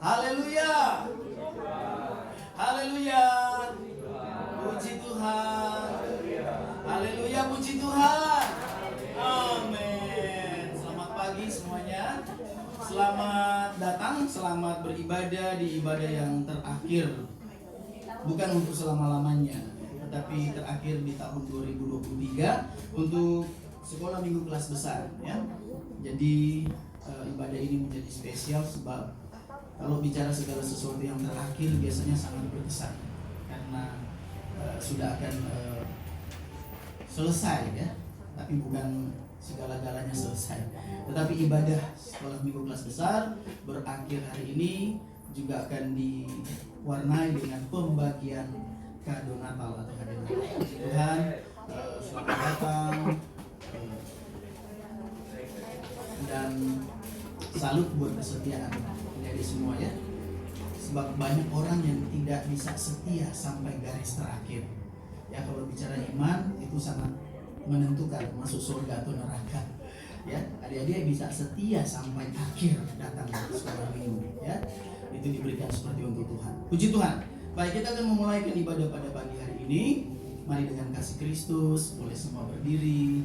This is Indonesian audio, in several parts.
Haleluya. Haleluya. Puji Tuhan. Haleluya, puji Tuhan. Amin. Selamat pagi semuanya. Selamat datang, selamat beribadah di ibadah yang terakhir. Bukan untuk selama-lamanya, tetapi terakhir di tahun 2023 untuk sekolah minggu kelas besar ya. Jadi ibadah ini menjadi spesial sebab kalau bicara segala sesuatu yang terakhir biasanya sangat berkesan karena sudah akan selesai ya, tapi bukan segala-galanya selesai. Tetapi ibadah sekolah minggu kelas besar berakhir hari ini juga akan diwarnai dengan pembagian kado Natal atau hadiah Natal. Tuhan, selamat datang dan salut buat kesetiaan dari semua ya. Sebab banyak orang yang tidak bisa setia sampai garis terakhir. Ya, kalau bicara iman itu sangat menentukan masuk surga atau neraka. Ya, adik-adik bisa setia sampai akhir datang ke sekolah minggu ya. Itu diberikan seperti untuk Tuhan. Puji Tuhan. Baik, kita akan memulai ibadah pada pagi hari ini. Mari dengan kasih Kristus boleh semua berdiri.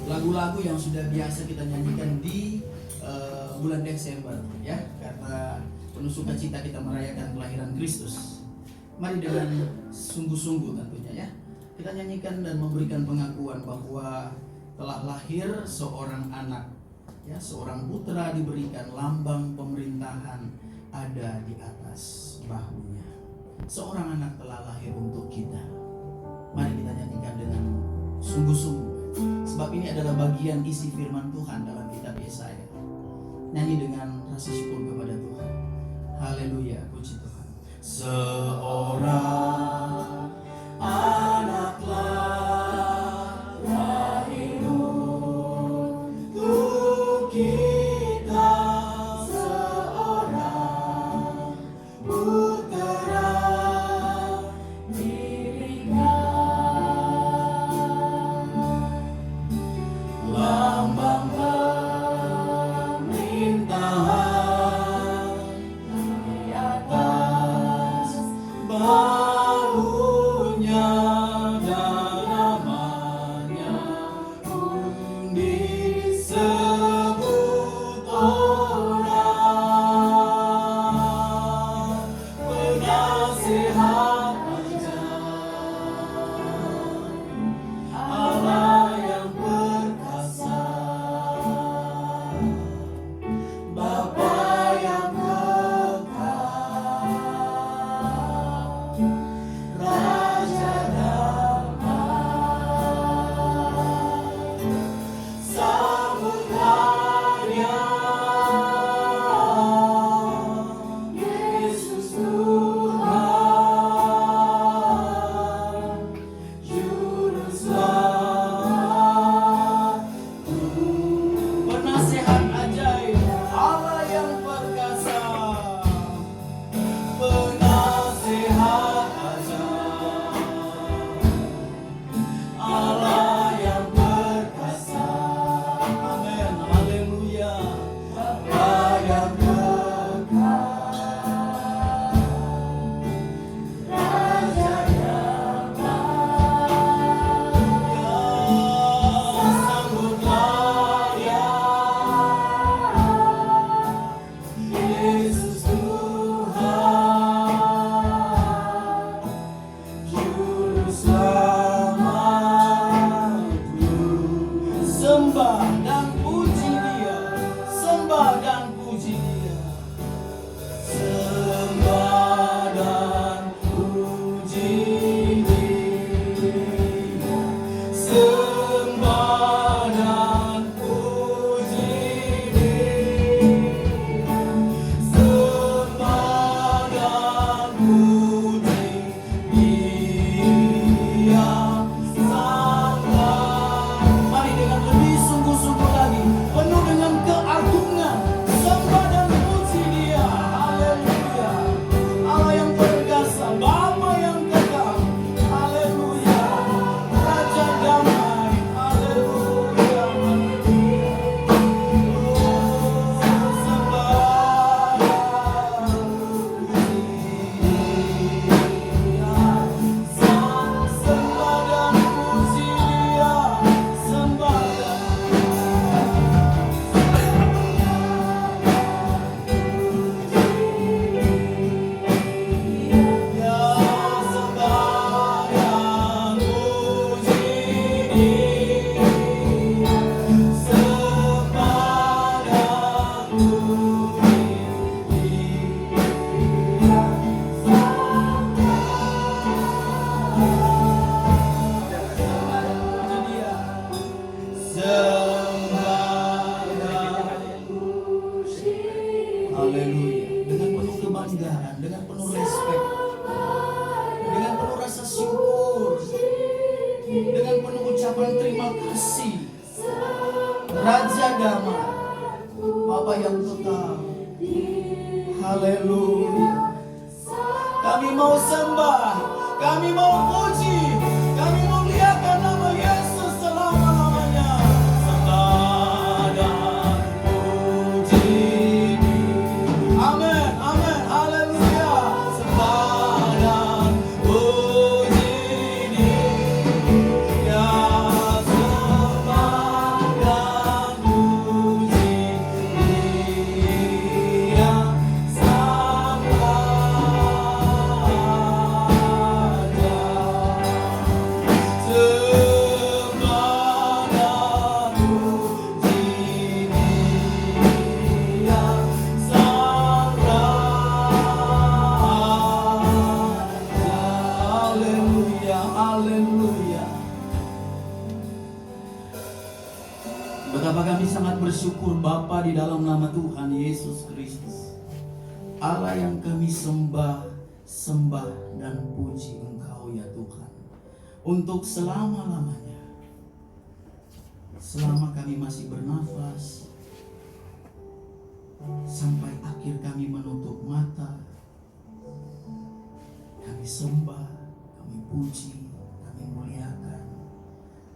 Lagu-lagu yang sudah biasa kita nyanyikan di bulan Desember ya, karena penuh sukacita kita merayakan kelahiran Kristus. Mari dengan sungguh-sungguh tentunya ya, kita nyanyikan dan memberikan pengakuan bahwa telah lahir seorang anak ya, seorang putra diberikan, lambang pemerintahan ada di atas bahunya. Seorang anak telah lahir untuk kita. Mari kita nyanyikan dengan sungguh-sungguh, sebab ini adalah bagian isi firman Tuhan dalam kitab Yesaya. Nyanyi dengan rasa syukur kepada Tuhan. Haleluya, puji Tuhan. Seorang anak lahir untuk kita, seorang putra diberikan, lambang pemerintahan di atas bahunya. dengan penuh ucapan terima kasih. Raja damai, Bapa yang kekal. Haleluya. Kami mau sembah, kami mau puji, kami muliakan nama Yesus selama-lamanya. Sembah dan puji. Amin, amin, haleluya. Sembah dan puji Dia, sembah dan puji Dia, Sang Betapa kami sangat bersyukur Bapa di dalam nama Tuhan Yesus Kristus, Allah yang kami sembah dan puji Engkau ya Tuhan, untuk selama-lamanya. Selama kami masih bernafas, sampai akhir kami menutup mata, kami sembah, kami puji, kami muliakan,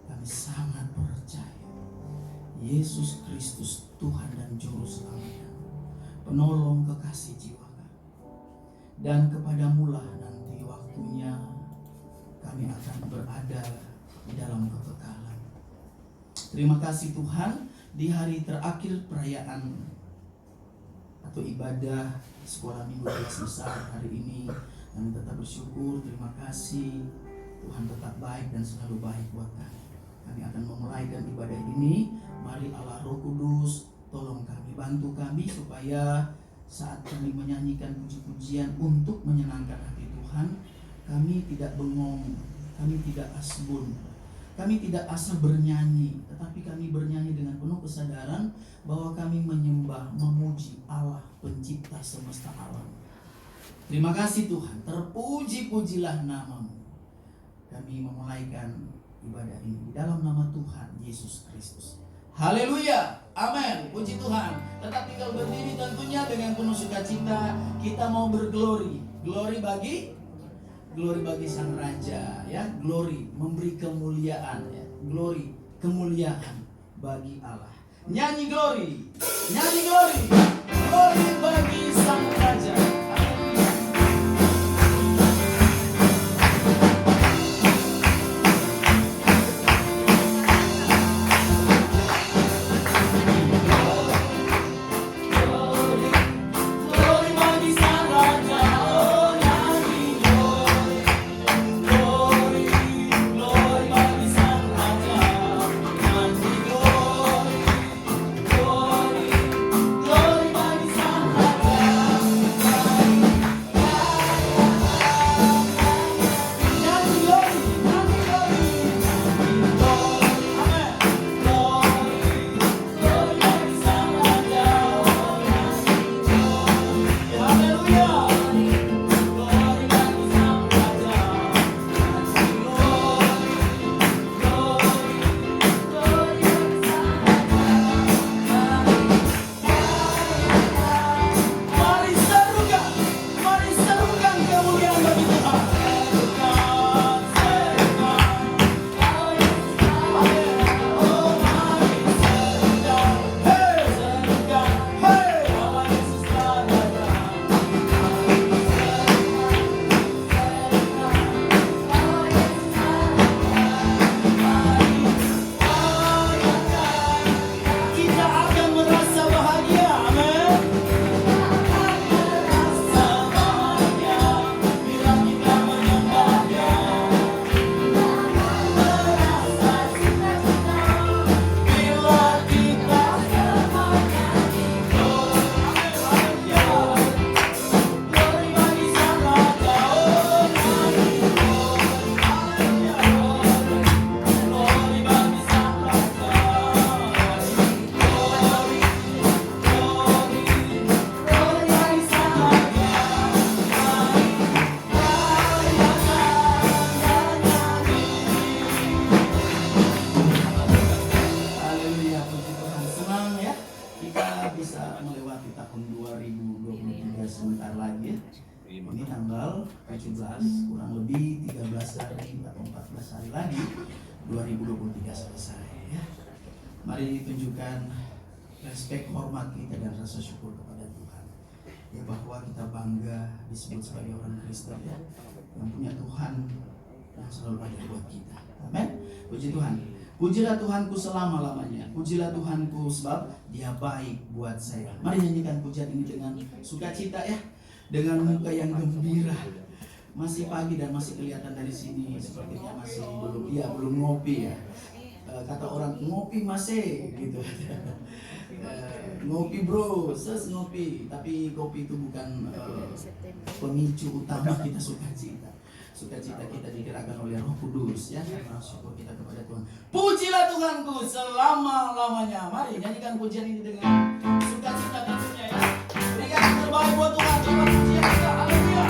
kami sangat percaya Yesus Kristus Tuhan dan Juru Selamat, penolong kekasih jiwa kami. Dan kepadamulah nanti waktunya kami akan berada di dalam kekekalan. Terima kasih Tuhan, di hari terakhir perayaan atau ibadah sekolah minggu kelas besar hari ini, kami tetap bersyukur. Terima kasih, Tuhan tetap baik dan selalu baik buat kami. Kami akan memulaikan ibadah ini. Mari Allah Roh Kudus tolong kami, bantu kami supaya saat kami menyanyikan puji-pujian untuk menyenangkan hati Tuhan, kami tidak bengong, kami tidak asbun, kami tidak asal bernyanyi, tetapi kami bernyanyi dengan penuh kesadaran bahwa kami menyembah, memuji Allah pencipta semesta alam. Terima kasih Tuhan, terpuji-pujilah namamu. Kami memulaikan ibadah ini di dalam nama Tuhan Yesus Kristus. Haleluya, amin, puji Tuhan. Tetap tinggal berdiri tentunya dengan penuh sukacita. Kita mau berglori, glori bagi Sang Raja, ya, glori, memberi kemuliaan, ya, glori, kemuliaan bagi Allah. Nyanyi glori, glori bagi Sang Raja. 2023 selesai ya. Mari tunjukkan respek, hormat kita dan rasa syukur kepada Tuhan ya, bahwa kita bangga disebut sebagai orang Kristen ya, yang punya Tuhan yang selalu ada buat kita. Amin. Puji Tuhan. Pujilah Tuhanku selama-lamanya. Pujilah Tuhanku sebab Dia baik buat saya. Mari nyanyikan pujian ini dengan sukacita ya, dengan muka yang gembira. Masih pagi dan masih kelihatan dari sini sepertinya masih belum ngopi ya. Kata orang ngopi masih gitu. Ngopi bro, ngopi. Tapi kopi itu bukan pemicu utama kita sukacita. Sukacita kita digerakkan oleh Roh Kudus ya, karena syukur kita kepada Tuhan. Pujilah Tuhanku selama-lamanya. Mari nyanyikan pujian ini dengan sukacita tentunya ya. Berikan yang terbaik buat Tuhan. Coba pujian kita. Haleluya.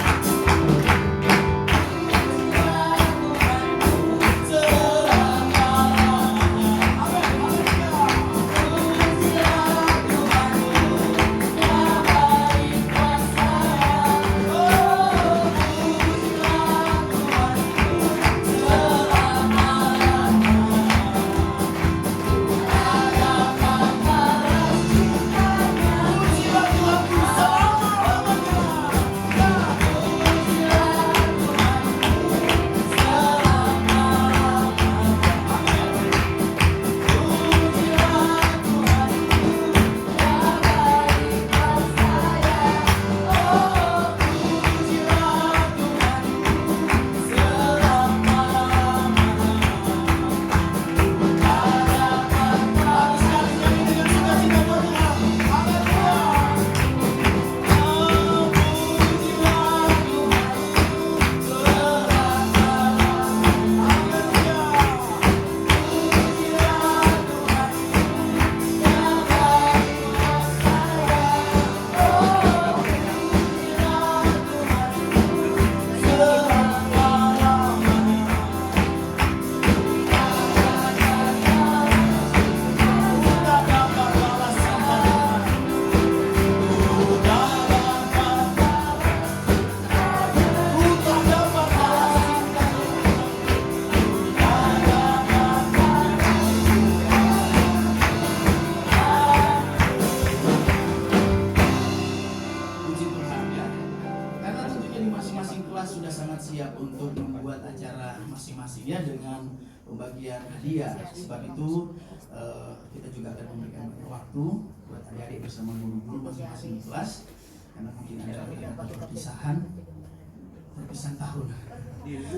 Sudah sangat siap untuk membuat acara masing-masingnya dengan pembagian hadiah. Sebab itu kita juga akan memberikan waktu buat adik-adik bersama guru-guru masing-masing kelas, karena mungkin ada perpisahan tahun,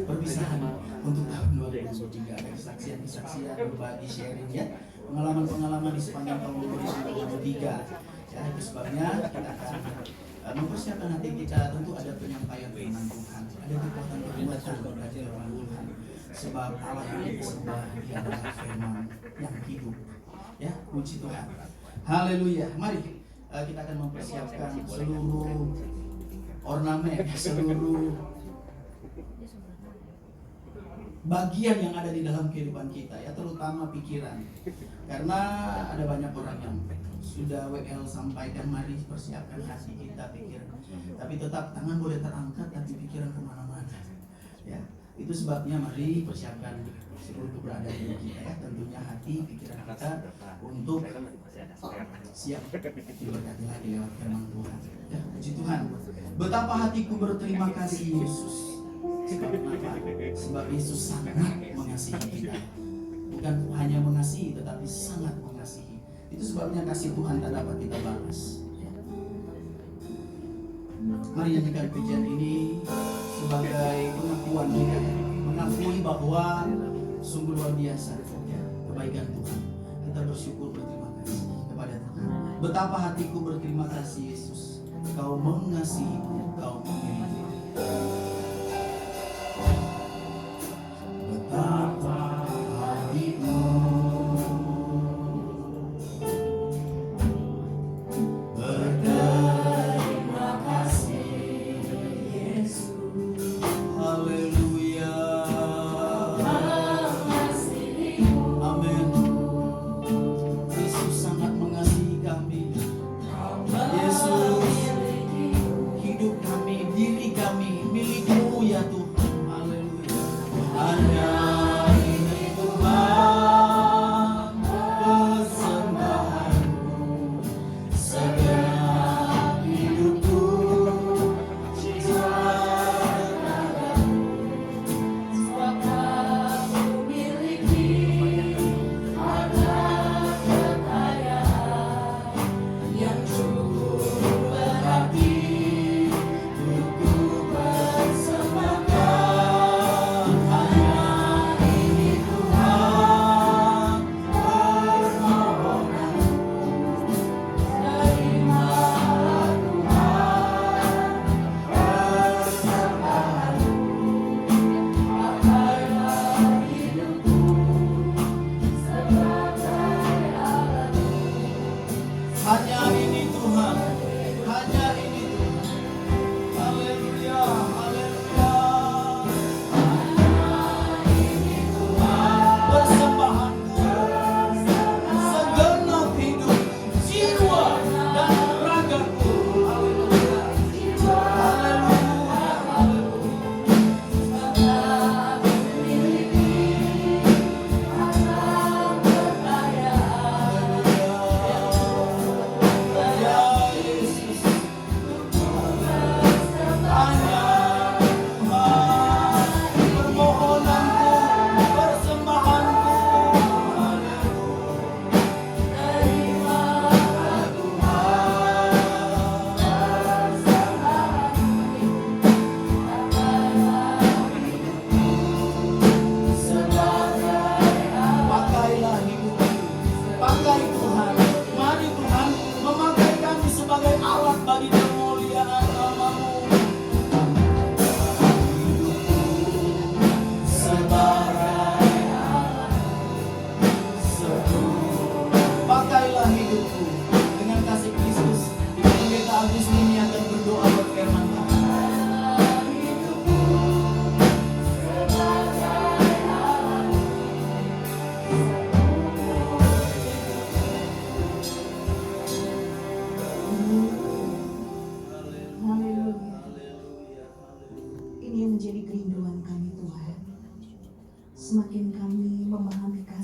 perpisahan untuk tahun 2023. Ada kesaksian-kesaksian, berbagi sharing ya, pengalaman-pengalaman di sepanjang tahun 2023. Ya, itu sebabnya kita akan mempersiapkan hati kita. Tentu ada penyampaian firman Tuhan, ada kekuatan perbuatan dari firman Tuhan. Sebab Allah yang disembah Dia adalah firman yang hidup. Ya, puji Tuhan. Haleluya. Mari kita akan mempersiapkan seluruh ornamen, seluruh bagian yang ada di dalam kehidupan kita ya, terutama pikiran. Karena ada banyak orang yang sudah WL sampaikan, mari persiapkan hati kita, pikiran. Tapi tetap tangan boleh terangkat, tapi pikiran kemana-mana. Ya, itu sebabnya mari persiapkan seluruh keberadaan kita ya, tentunya hati, pikiran kita untuk siap diberkati lagi lewat firman Tuhan. Ya, puji Tuhan. Betapa hatiku berterima kasih Yesus. Sebab Yesus sangat mengasihi kita. Bukan hanya mengasihi, tetapi sangat mengasihi. Itu sebabnya kasih Tuhan tak dapat kita balas. Mari nyanyikan pujian ini sebagai pengakuan kita, mengakui bahwa sungguh luar biasa ya, kebaikan Tuhan. Kita bersyukur, berterima kasih kepada Tuhan. Betapa hatiku berterima kasih Yesus. Kau mengasihi, Kau memilih. Betapa hatiku berterima kasih Yesus. Haleluya. Amin. Yesus sangat mengasihi kami. Yesus, hidup kami, diri kami, milik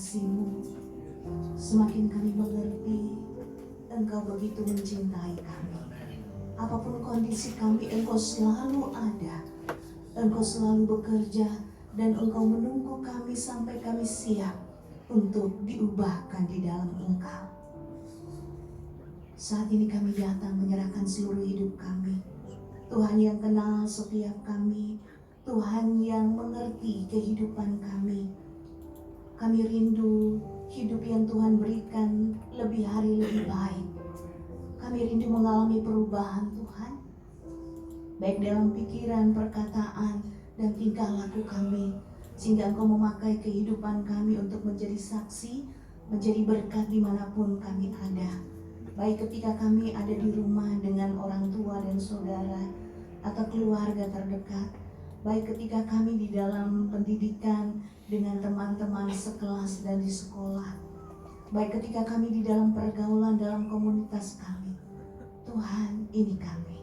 kasih-Mu, semakin kami mengerti Engkau begitu mencintai kami. Apapun kondisi kami, Engkau selalu ada. Engkau selalu bekerja dan Engkau menunggu kami sampai kami siap untuk diubahkan di dalam Engkau. Saat ini kami datang menyerahkan seluruh hidup kami. Tuhan yang kenal setiap kami, Tuhan yang mengerti kehidupan kami. Kami rindu hidup yang Tuhan berikan lebih hari lebih baik. Kami rindu mengalami perubahan Tuhan, baik dalam pikiran, perkataan, dan tingkah laku kami, sehingga Engkau memakai kehidupan kami untuk menjadi saksi, menjadi berkat dimanapun kami ada. Baik ketika kami ada di rumah dengan orang tua dan saudara atau keluarga terdekat, baik ketika kami di dalam pendidikan dengan teman-teman sekelas dan di sekolah, baik ketika kami di dalam pergaulan dalam komunitas kami. Tuhan, ini kami.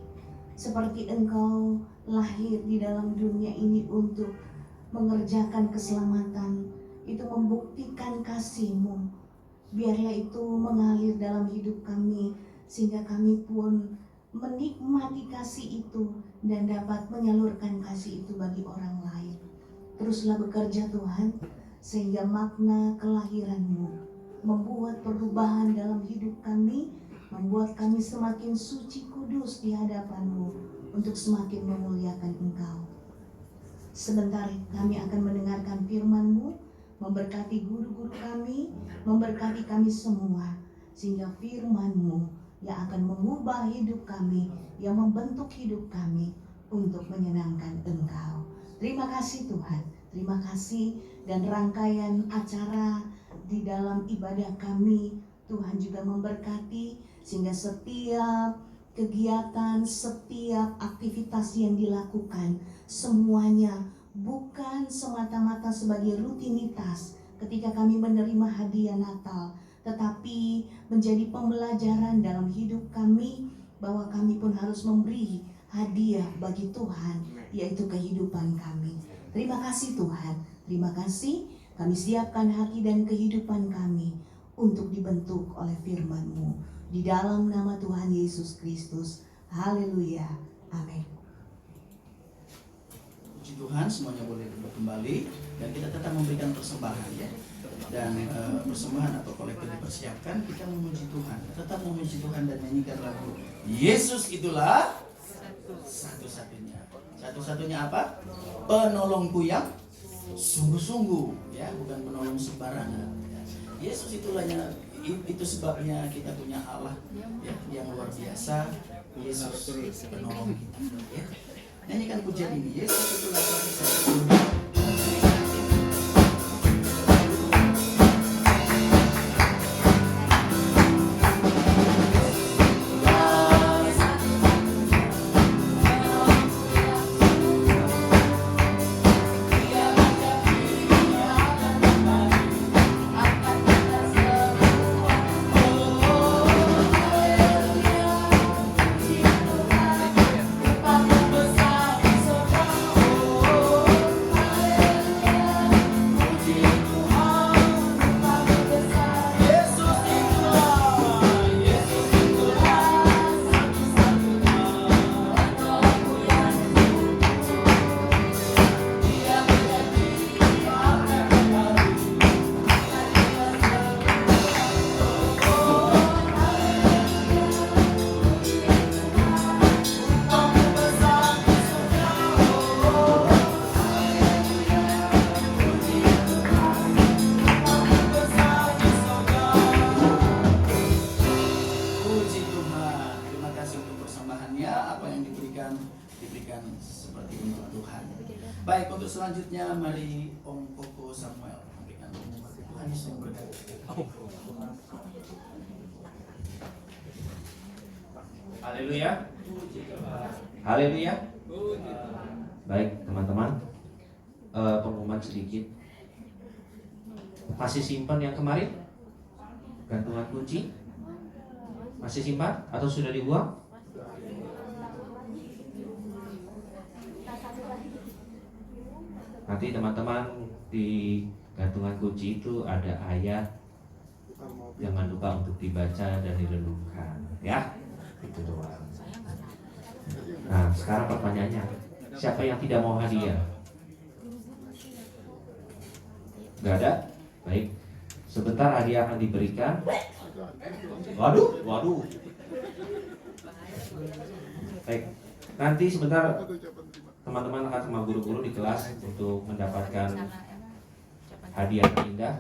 Seperti Engkau lahir di dalam dunia ini untuk mengerjakan keselamatan, itu membuktikan kasih-Mu. Biarlah itu mengalir dalam hidup kami, sehingga kami pun menikmati kasih itu dan dapat menyalurkan kasih itu bagi orang lain. Teruslah bekerja Tuhan, sehingga makna kelahiran-Mu membuat perubahan dalam hidup kami, membuat kami semakin suci kudus di hadapan-Mu untuk semakin memuliakan Engkau. Sebentar kami akan mendengarkan firman-Mu, memberkati guru-guru kami, memberkati kami semua, sehingga firman-Mu yang akan mengubah hidup kami, yang membentuk hidup kami untuk menyenangkan Engkau. Terima kasih Tuhan, terima kasih, dan rangkaian acara di dalam ibadah kami, Tuhan juga memberkati, sehingga setiap kegiatan, setiap aktivitas yang dilakukan, semuanya bukan semata-mata sebagai rutinitas ketika kami menerima hadiah Natal, tetapi menjadi pembelajaran dalam hidup kami bahwa kami pun harus memberi hadiah bagi Tuhan, yaitu kehidupan kami. Terima kasih Tuhan, terima kasih. Kami siapkan hati dan kehidupan kami untuk dibentuk oleh firman-Mu. Di dalam nama Tuhan Yesus Kristus. Haleluya. Amin. Puji Tuhan, semuanya boleh duduk kembali dan kita tetap memberikan persembahan ya. Dan persembahan atau kolektif dipersiapkan, kita memuji Tuhan, tetap memuji Tuhan dan nyanyikan lagu Yesus itulah satu-satunya. Satu-satunya apa? Penolongku yang sungguh-sungguh ya, bukan penolong sembarangan ya. Yesus itulahnya, itu sebabnya kita punya Allah ya, yang luar biasa. Yesus penolong kita ya. Nyanyikan pujian ini, Yesus itulah satu-satunya. Diberikan seperti untuk Tuhan. Baik, untuk selanjutnya mari Om Koko Samuel memberikan pengumuman. Tuhan Yesus memberkati. Haleluya. Haleluya. Baik teman-teman, pengumuman sedikit. Masih simpan yang kemarin? Gantungan kunci? Masih simpan atau sudah dibuang? Nanti teman-teman di gantungan kunci itu ada ayat, jangan lupa untuk dibaca dan direnungkan, ya. Itu doang. Nah, sekarang pertanyaannya, siapa yang tidak mau hadiah? Gak ada? Baik. Sebentar hadiah akan diberikan. Waduh. Baik. Nanti sebentar teman-teman akan sama guru-guru di kelas untuk mendapatkan hadiah terindah.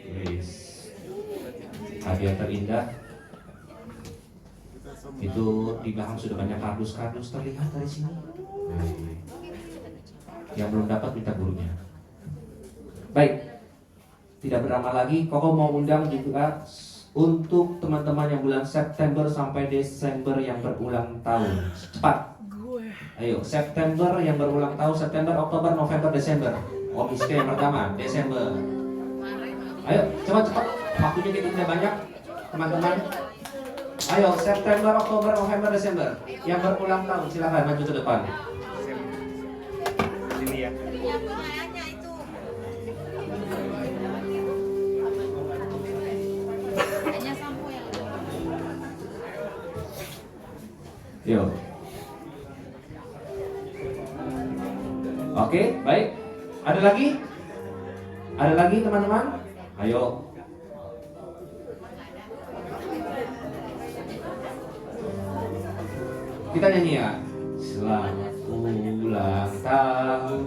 Yes. Hadiah terindah. Itu di belakang sudah banyak kardus-kardus terlihat dari sini. Yang belum dapat minta gurunya. Baik. Tidak berlama lagi, Koko mau undang juga untuk teman-teman yang bulan September sampai Desember yang berulang tahun. Cepat. Ayo, September yang berulang tahun, September, Oktober, November, Desember. Oh, Miske yang pertama, Desember. Ayo, cepat. Waktunya kita tidak banyak, teman-teman. Ayo, September, Oktober, November, Desember yang berulang tahun, silakan maju ke depan. Sini ya. Yo. Oke, baik. Ada lagi? Ada lagi teman-teman? Ayo. Kita nyanyi ya. Selamat ulang tahun,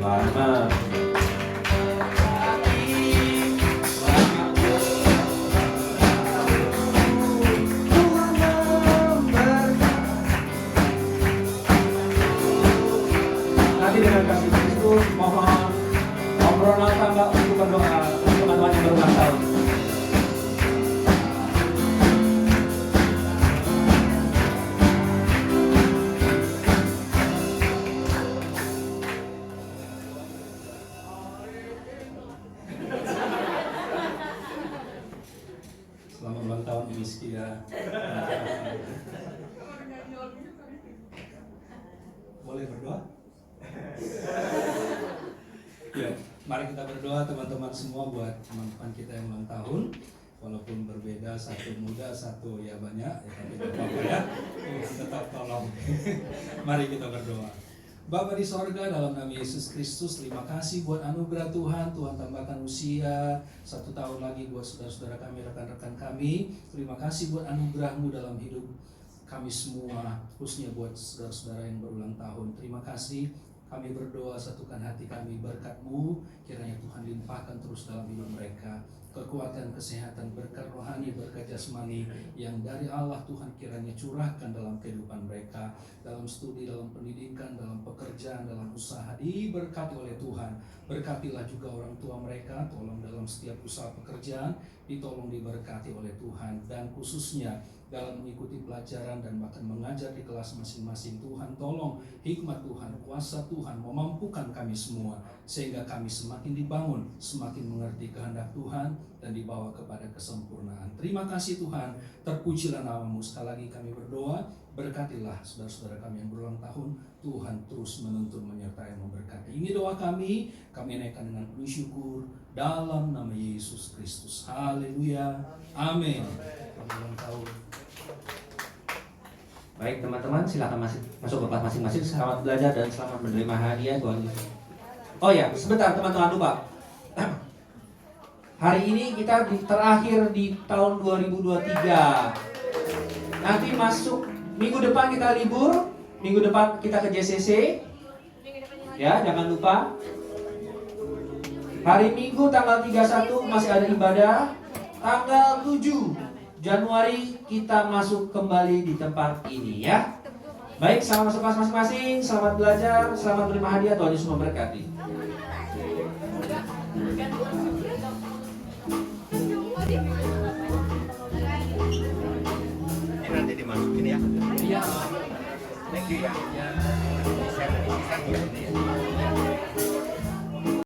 Mama. Dengan kasih Kristus, mohon obrolan tambah untuk berdoa untuk teman-teman yang berulang tahun. Selamat ulang tahun Miski ya. Boleh berdoa? Ya, mari kita berdoa teman-teman semua buat teman-teman kita yang ulang tahun. Walaupun berbeda, satu muda, satu ya banyak, ya tapi tidak apa-apa ya. Tetap tolong. Mari kita berdoa. Bapa di sorga, dalam nama Yesus Kristus, terima kasih buat anugerah Tuhan. Tuhan tambahkan usia 1 tahun lagi buat saudara-saudara kami, rekan-rekan kami. Terima kasih buat anugerah-Mu dalam hidup kami semua, khususnya buat saudara-saudara yang berulang tahun. Terima kasih. Kami berdoa, satukan hati kami, berkat-Mu kiranya Tuhan limpahkan terus dalam hidup mereka. Kekuatan, kesehatan, berkat rohani, berkat jasmani yang dari Allah Tuhan kiranya curahkan dalam kehidupan mereka, dalam studi, dalam pendidikan, dalam pekerjaan, dalam usaha, diberkati oleh Tuhan. Berkatilah juga orang tua mereka, tolong dalam setiap usaha pekerjaan, ditolong diberkati oleh Tuhan. Dan khususnya dalam mengikuti pelajaran dan bahkan mengajar di kelas masing-masing, Tuhan tolong hikmat Tuhan, kuasa Tuhan memampukan kami semua sehingga kami semakin dibangun, semakin mengerti kehendak Tuhan dan dibawa kepada kesempurnaan. Terima kasih Tuhan, terpujilah nama-Mu. Sekali lagi kami berdoa, berkatilah saudara-saudara kami yang berulang tahun. Tuhan terus menuntun, menyertai, memberkati. Ini doa kami naikkan dengan penuh syukur dalam nama Yesus Kristus. Haleluya, amin. Ulang tahun. Baik teman-teman, silakan masuk ke kelas masing-masing. Selamat belajar dan selamat menerima hadiah Tuhan. Oh ya, sebentar teman-teman, lupa. Hari ini kita terakhir di tahun 2023. Nanti masuk minggu depan kita libur. Minggu depan kita ke JCC. Ya, jangan lupa. Hari Minggu tanggal 31 masih ada ibadah. Tanggal 7 Januari kita masuk kembali di tempat ini ya. Baik, selamat masuk kelas masing-masing, selamat belajar, selamat menerima hadiah, Tuhan Yesus memberkati. Ini nanti dimasukin ya. Iya. Thank you ya. Saya